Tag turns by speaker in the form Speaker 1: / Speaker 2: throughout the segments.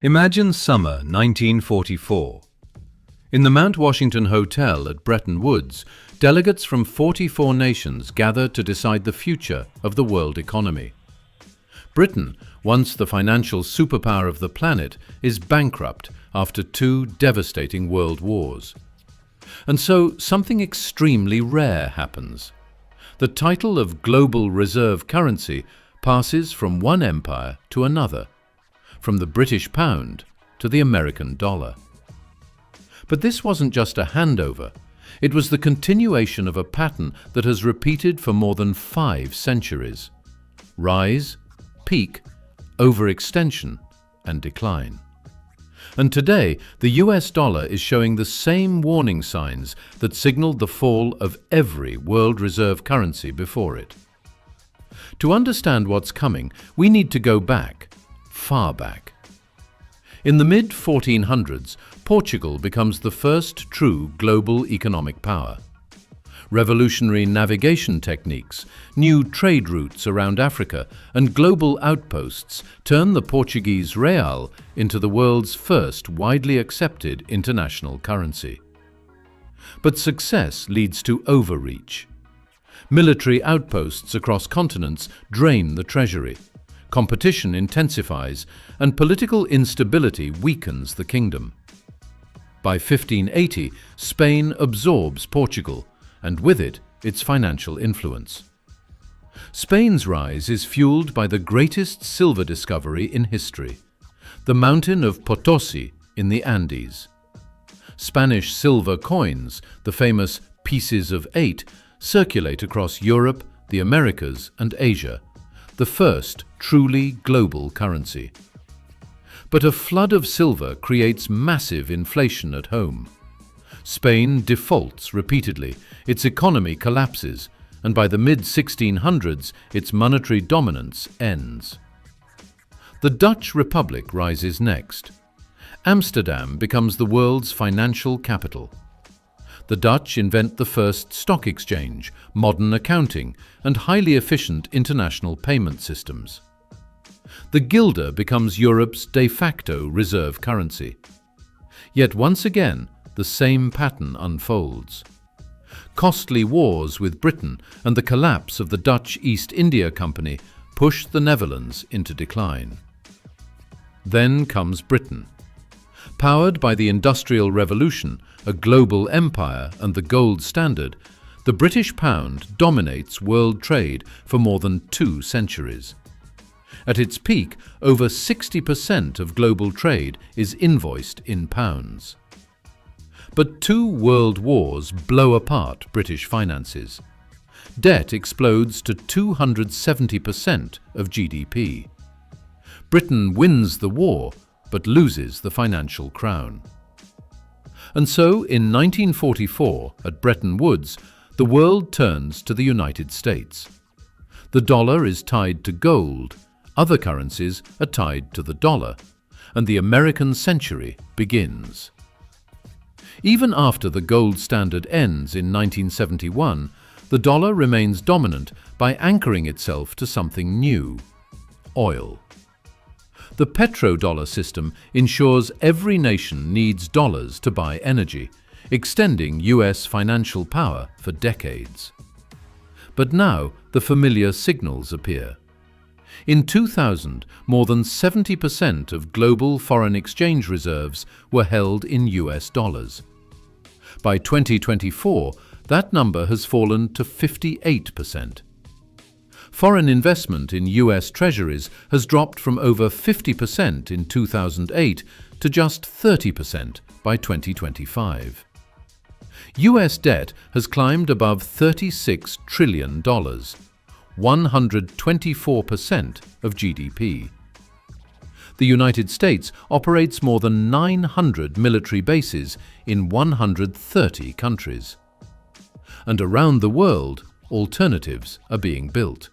Speaker 1: Imagine summer 1944. In the Mount Washington Hotel at Bretton Woods, delegates from 44 nations gather to decide the future of the world economy. Britain, once the financial superpower of the planet, is bankrupt after two devastating world wars. And so something extremely rare happens. The title of global reserve currency passes from one empire to another, from the British pound to the American dollar. But this wasn't just a handover. It was the continuation of a pattern that has repeated for more than 5 centuries. Rise, peak, overextension, and decline. And today, the US dollar is showing the same warning signs that signaled the fall of every world reserve currency before it. To understand what's coming, we need to go back, far back. In the mid-1400s, Portugal becomes the first true global economic power. Revolutionary navigation techniques, new trade routes around Africa, and global outposts turn the Portuguese real into the world's first widely accepted international currency. But success leads to overreach. Military outposts across continents drain the treasury. Competition intensifies, and political instability weakens the kingdom. By 1580, Spain absorbs Portugal, and with it, its financial influence. Spain's rise is fueled by the greatest silver discovery in history, the mountain of Potosi in the Andes. Spanish silver coins, the famous pieces of 8, circulate across Europe, the Americas, and Asia, the first truly global currency. But a flood of silver creates massive inflation at home. Spain defaults repeatedly, its economy collapses, and by the mid-1600s, its monetary dominance ends. The Dutch Republic rises next. Amsterdam becomes the world's financial capital. The Dutch invent the first stock exchange, modern accounting, and highly efficient international payment systems. The guilder becomes Europe's de facto reserve currency. Yet once again, the same pattern unfolds. Costly wars with Britain and the collapse of the Dutch East India Company push the Netherlands into decline. Then comes Britain. Powered by the Industrial Revolution, a global empire and the gold standard, the British pound dominates world trade for more than 2 centuries. At its peak, over 60% of global trade is invoiced in pounds. But 2 world wars blow apart British finances. Debt explodes to 270% of GDP. Britain wins the war, but loses the financial crown. And so, in 1944, at Bretton Woods, the world turns to the United States. The dollar is tied to gold, other currencies are tied to the dollar, and the American century begins. Even after the gold standard ends in 1971, the dollar remains dominant by anchoring itself to something new: oil. The petrodollar system ensures every nation needs dollars to buy energy, extending US financial power for decades. But now the familiar signals appear. In 2000, more than 70% of global foreign exchange reserves were held in US dollars. By 2024, that number has fallen to 58%. Foreign investment in US treasuries has dropped from over 50% in 2008 to just 30% by 2025. US debt has climbed above $36 trillion, 124% of GDP. The United States operates more than 900 military bases in 130 countries. And around the world, alternatives are being built.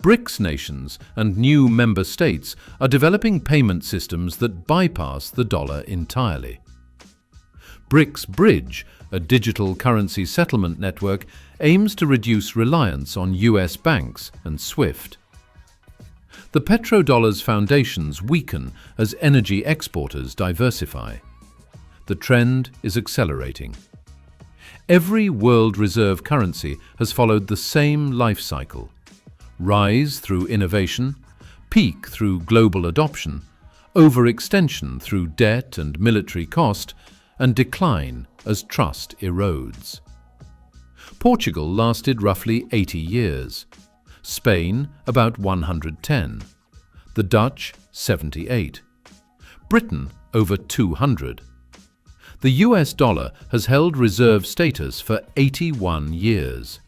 Speaker 1: BRICS nations and new member states are developing payment systems that bypass the dollar entirely. BRICS Bridge, a digital currency settlement network, aims to reduce reliance on US banks and SWIFT. The petrodollar's foundations weaken as energy exporters diversify. The trend is accelerating. Every world reserve currency has followed the same life cycle: rise through innovation, peak through global adoption, overextension through debt and military cost, and decline as trust erodes. Portugal lasted roughly 80 years, Spain about 110, the Dutch 78, Britain over 200. The US dollar has held reserve status for 81 years,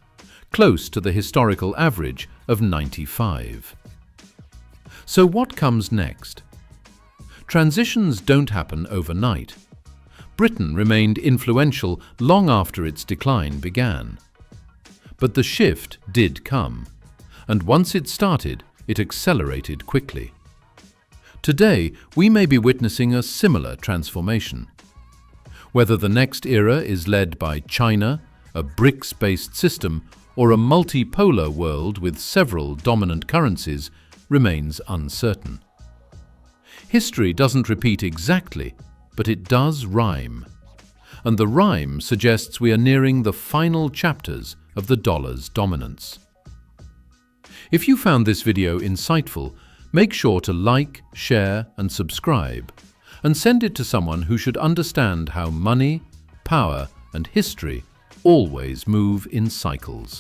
Speaker 1: close to the historical average of 95. So what comes next? Transitions don't happen overnight. Britain remained influential long after its decline began. But the shift did come, and once it started, it accelerated quickly. Today, we may be witnessing a similar transformation. Whether the next era is led by China, a BRICS-based system, or a multipolar world with several dominant currencies, remains uncertain. History doesn't repeat exactly, but it does rhyme. And the rhyme suggests we are nearing the final chapters of the dollar's dominance. If you found this video insightful, make sure to like, share, and subscribe, and send it to someone who should understand how money, power, and history always move in cycles.